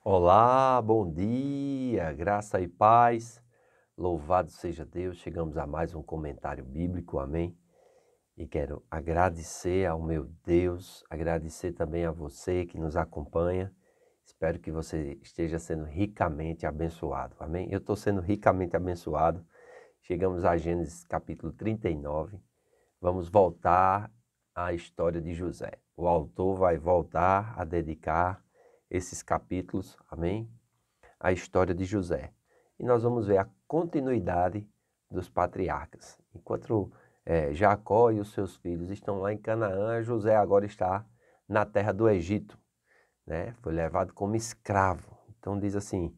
Olá, bom dia, graça e paz, louvado seja Deus. Chegamos a mais um comentário bíblico, amém? E quero agradecer ao meu Deus, agradecer também a você que nos acompanha. Espero que você esteja sendo ricamente abençoado, amém? Eu estou sendo ricamente abençoado. Chegamos a Gênesis capítulo 39. Vamos voltar à história de José. O autor vai voltar a dedicar esses capítulos, amém? A história de José. E nós vamos ver a continuidade dos patriarcas. Enquanto Jacó e os seus filhos estão lá em Canaã, José agora está na terra do Egito, né? Foi levado como escravo. Então diz assim,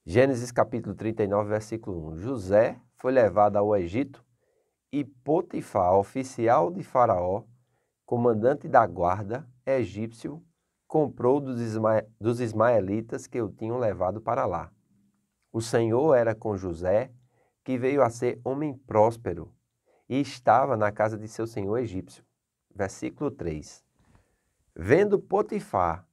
Gênesis capítulo 39, versículo 1. José foi levado ao Egito e Potifar, oficial de Faraó, comandante da guarda egípcio, comprou dos ismaelitas que o tinham levado para lá. O Senhor era com José, que veio a ser homem próspero, e estava na casa de seu senhor egípcio. Versículo 3. Vendo Potifar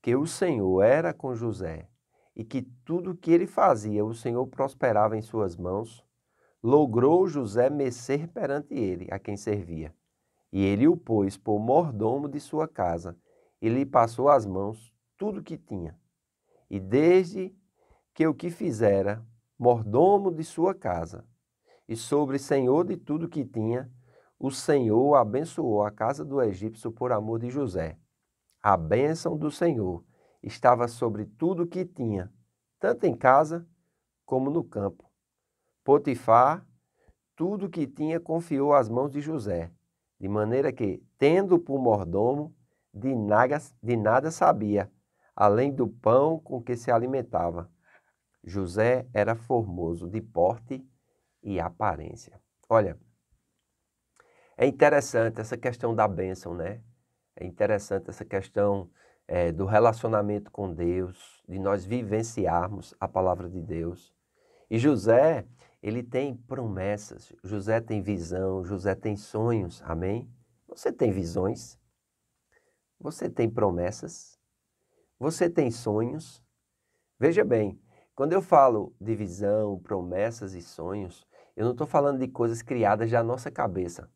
que o Senhor era com José, e que tudo o que ele fazia o Senhor prosperava em suas mãos, logrou José messer perante ele, a quem servia. E ele o pôs por mordomo de sua casa, e lhe passou às mãos tudo o que tinha. E desde que o que fizera mordomo de sua casa, e sobre senhor de tudo que tinha, o Senhor abençoou a casa do egípcio por amor de José. A bênção do Senhor estava sobre tudo que tinha, tanto em casa como no campo. Potifar, tudo que tinha confiou às mãos de José, de maneira que, tendo por mordomo, de nada sabia, além do pão com que se alimentava. José era formoso de porte e aparência. Olha, é interessante essa questão da bênção, né? É interessante essa questão do relacionamento com Deus, de nós vivenciarmos a palavra de Deus. E José, ele tem promessas, José tem visão, José tem sonhos, amém? Você tem visões? Você tem promessas? Você tem sonhos? Veja bem, quando eu falo de visão, promessas e sonhos, eu não estou falando de coisas criadas da nossa cabeça.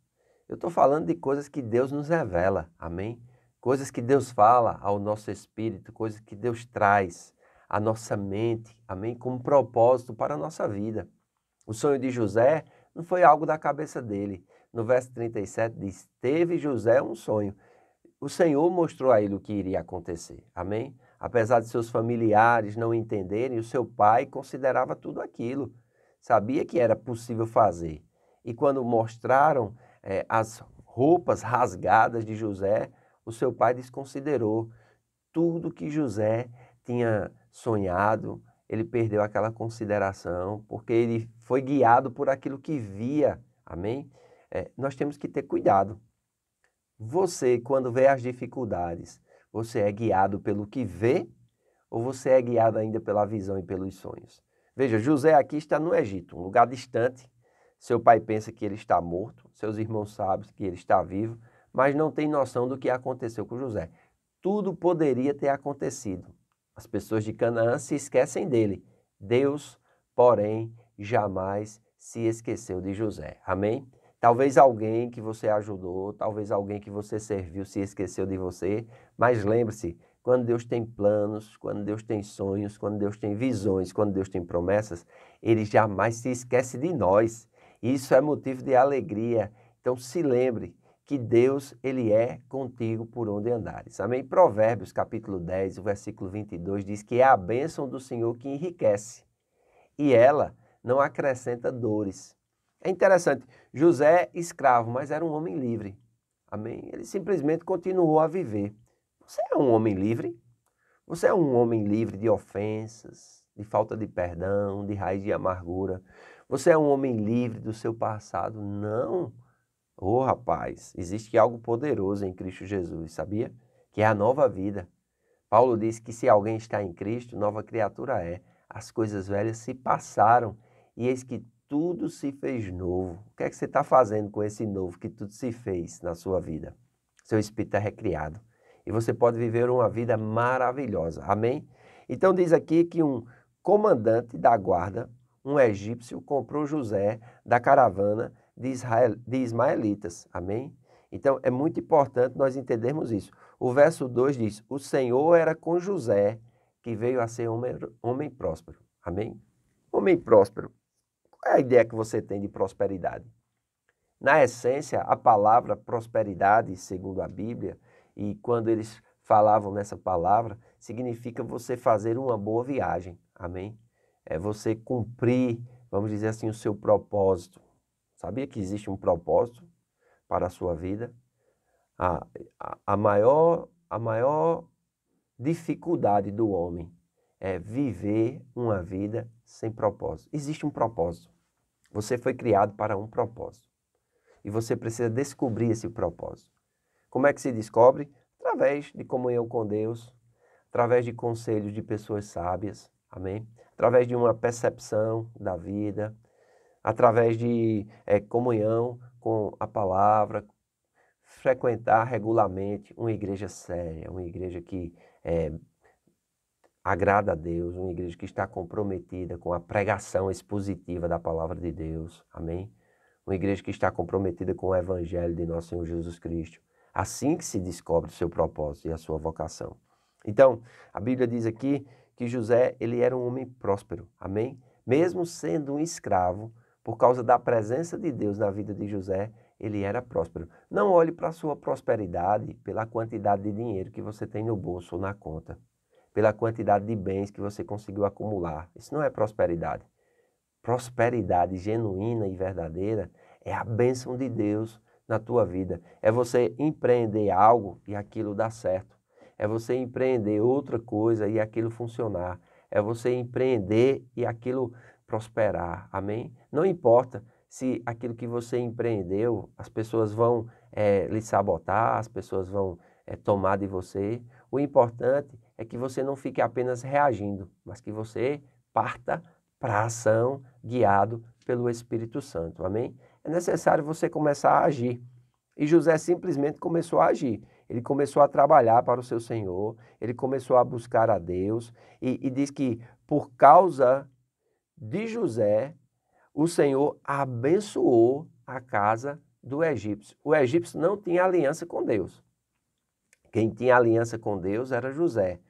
Eu estou falando de coisas que Deus nos revela, amém? Coisas que Deus fala ao nosso espírito, coisas que Deus traz à nossa mente, amém? Como propósito para a nossa vida. O sonho de José não foi algo da cabeça dele. No verso 37 diz, teve José um sonho. O Senhor mostrou a ele o que iria acontecer, amém? Apesar de seus familiares não entenderem, o seu pai considerava tudo aquilo, sabia que era possível fazer. E quando mostraram as roupas rasgadas de José, o seu pai desconsiderou tudo que José tinha sonhado, ele perdeu aquela consideração, porque ele foi guiado por aquilo que via, amém? Nós temos que ter cuidado. Você, quando vê as dificuldades, você é guiado pelo que vê ou você é guiado ainda pela visão e pelos sonhos? Veja, José aqui está no Egito, um lugar distante. Seu pai pensa que ele está morto, seus irmãos sabem que ele está vivo, mas não tem noção do que aconteceu com José. Tudo poderia ter acontecido. As pessoas de Canaã se esquecem dele. Deus, porém, jamais se esqueceu de José. Amém? Talvez alguém que você ajudou, talvez alguém que você serviu se esqueceu de você, mas lembre-se, quando Deus tem planos, quando Deus tem sonhos, quando Deus tem visões, quando Deus tem promessas, Ele jamais se esquece de nós. Isso é motivo de alegria. Então se lembre que Deus, Ele é contigo por onde andares. Amém? Provérbios capítulo 10, o versículo 22 diz que é a bênção do Senhor que enriquece e ela não acrescenta dores. É interessante, José, escravo, mas era um homem livre. Amém? Ele simplesmente continuou a viver. Você é um homem livre? Você é um homem livre de ofensas, de falta de perdão, de raiz de amargura? Você é um homem livre do seu passado? Não. Oh, rapaz, existe algo poderoso em Cristo Jesus, sabia? Que é a nova vida. Paulo diz que se alguém está em Cristo, nova criatura é. As coisas velhas se passaram e eis que tudo se fez novo. O que é que você está fazendo com esse novo que tudo se fez na sua vida? Seu espírito é recriado e você pode viver uma vida maravilhosa. Amém? Então diz aqui que um comandante da guarda, um egípcio, comprou José da caravana de ismaelitas. Amém? Então é muito importante nós entendermos isso. O verso 2 diz, o Senhor era com José, que veio a ser homem próspero. Amém? Homem próspero. Qual é a ideia que você tem de prosperidade? Na essência, a palavra prosperidade, segundo a Bíblia, e quando eles falavam nessa palavra, significa você fazer uma boa viagem. Amém? É você cumprir, vamos dizer assim, o seu propósito. Sabia que existe um propósito para a sua vida? A maior dificuldade do homem é viver uma vida sem propósito. Existe um propósito. Você foi criado para um propósito. E você precisa descobrir esse propósito. Como é que se descobre? Através de comunhão com Deus, através de conselhos de pessoas sábias, amém? Através de uma percepção da vida, através de comunhão com a palavra, frequentar regularmente uma igreja séria, uma igreja que agrada a Deus, uma igreja que está comprometida com a pregação expositiva da palavra de Deus, amém? Uma igreja que está comprometida com o evangelho de nosso Senhor Jesus Cristo. Assim que se descobre o seu propósito e a sua vocação. Então, a Bíblia diz aqui que José, ele era um homem próspero, amém? Mesmo sendo um escravo, por causa da presença de Deus na vida de José, ele era próspero. Não olhe para a sua prosperidade pela quantidade de dinheiro que você tem no bolso ou na conta, pela quantidade de bens que você conseguiu acumular. Isso não é prosperidade. Prosperidade genuína e verdadeira é a bênção de Deus na tua vida. É você empreender algo e aquilo dar certo. É você empreender outra coisa e aquilo funcionar. É você empreender e aquilo prosperar. Amém? Não importa se aquilo que você empreendeu, as pessoas vão lhe sabotar, as pessoas vão tomar de você. O importante é que você não fique apenas reagindo, mas que você parta para a ação, guiado pelo Espírito Santo, amém? É necessário você começar a agir. E José simplesmente começou a agir. Ele começou a trabalhar para o seu Senhor, ele começou a buscar a Deus, e diz que por causa de José, o Senhor abençoou a casa do egípcio. O egípcio não tinha aliança com Deus. Quem tinha aliança com Deus era José.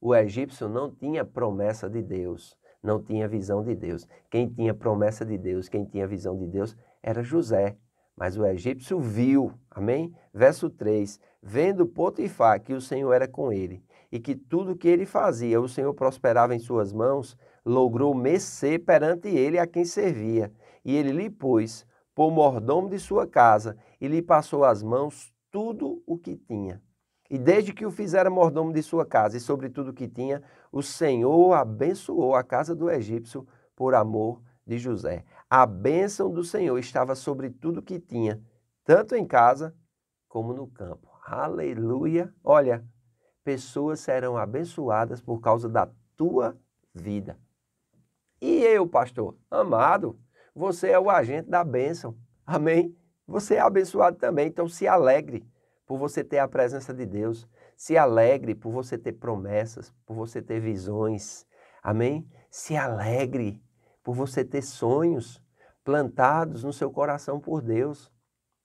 O egípcio não tinha promessa de Deus, não tinha visão de Deus. Quem tinha promessa de Deus, quem tinha visão de Deus era José. Mas o egípcio viu, amém? Verso 3, vendo Potifar que o Senhor era com ele e que tudo que ele fazia, o Senhor prosperava em suas mãos, logrou mercê perante ele a quem servia. E ele lhe pôs por mordomo de sua casa e lhe passou às mãos tudo o que tinha. E desde que o fizera mordomo de sua casa e sobre tudo que tinha, o Senhor abençoou a casa do egípcio por amor de José. A bênção do Senhor estava sobre tudo que tinha, tanto em casa como no campo. Aleluia! Olha, pessoas serão abençoadas por causa da tua vida. E eu, pastor, amado, você é o agente da bênção. Amém? Você é abençoado também, então se alegre por você ter a presença de Deus. Se alegre por você ter promessas, por você ter visões. Amém? Se alegre por você ter sonhos plantados no seu coração por Deus.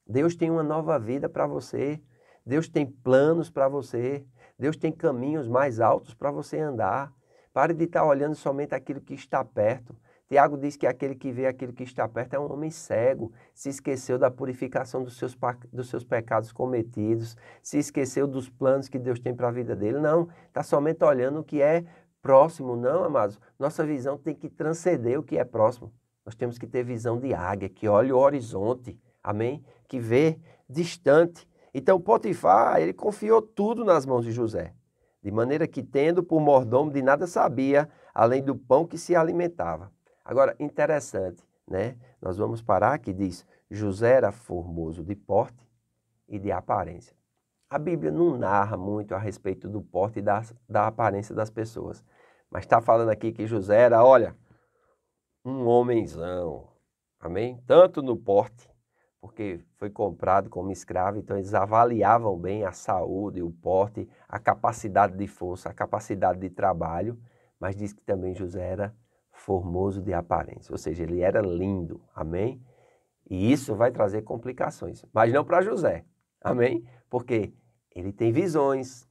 Deus tem uma nova vida para você. Deus tem planos para você. Deus tem caminhos mais altos para você andar. Pare de estar olhando somente aquilo que está perto. Tiago diz que aquele que vê aquilo que está perto é um homem cego, se esqueceu da purificação dos seus pecados cometidos, se esqueceu dos planos que Deus tem para a vida dele. Não, está somente olhando o que é próximo. Não, amados, nossa visão tem que transcender o que é próximo. Nós temos que ter visão de águia, que olha o horizonte, amém? Que vê distante. Então Potifar, ele confiou tudo nas mãos de José, de maneira que, tendo por mordomo, de nada sabia, além do pão que se alimentava. Agora, interessante, né? Nós vamos parar que diz, José era formoso de porte e de aparência. A Bíblia não narra muito a respeito do porte e da aparência das pessoas, mas está falando aqui que José era, olha, um homenzão, amém? Tanto no porte, porque foi comprado como escravo, então eles avaliavam bem a saúde, o porte, a capacidade de força, a capacidade de trabalho, mas diz que também José era formoso de aparência, ou seja, ele era lindo, amém? E isso vai trazer complicações, mas não para José, amém? Porque ele tem visões,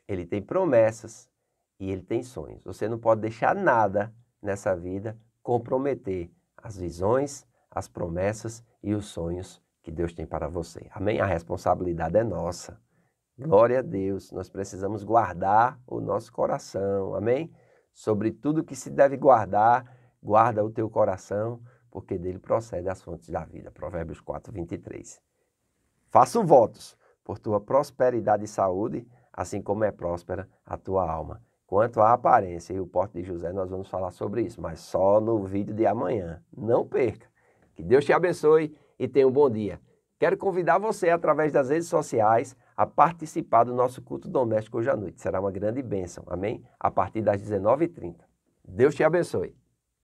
ele tem promessas e ele tem sonhos. Você não pode deixar nada nessa vida comprometer as visões, as promessas e os sonhos que Deus tem para você, amém? A responsabilidade é nossa. Glória a Deus, nós precisamos guardar o nosso coração, amém? Sobre tudo que se deve guardar, guarda o teu coração, porque dele procede as fontes da vida. Provérbios 4, 23. Faço votos por tua prosperidade e saúde, assim como é próspera a tua alma. Quanto à aparência e o porte de José, nós vamos falar sobre isso, mas só no vídeo de amanhã. Não perca. Que Deus te abençoe e tenha um bom dia. Quero convidar você, através das redes sociais, a participar do nosso culto doméstico hoje à noite. Será uma grande bênção, amém? A partir das 19h30. Deus te abençoe.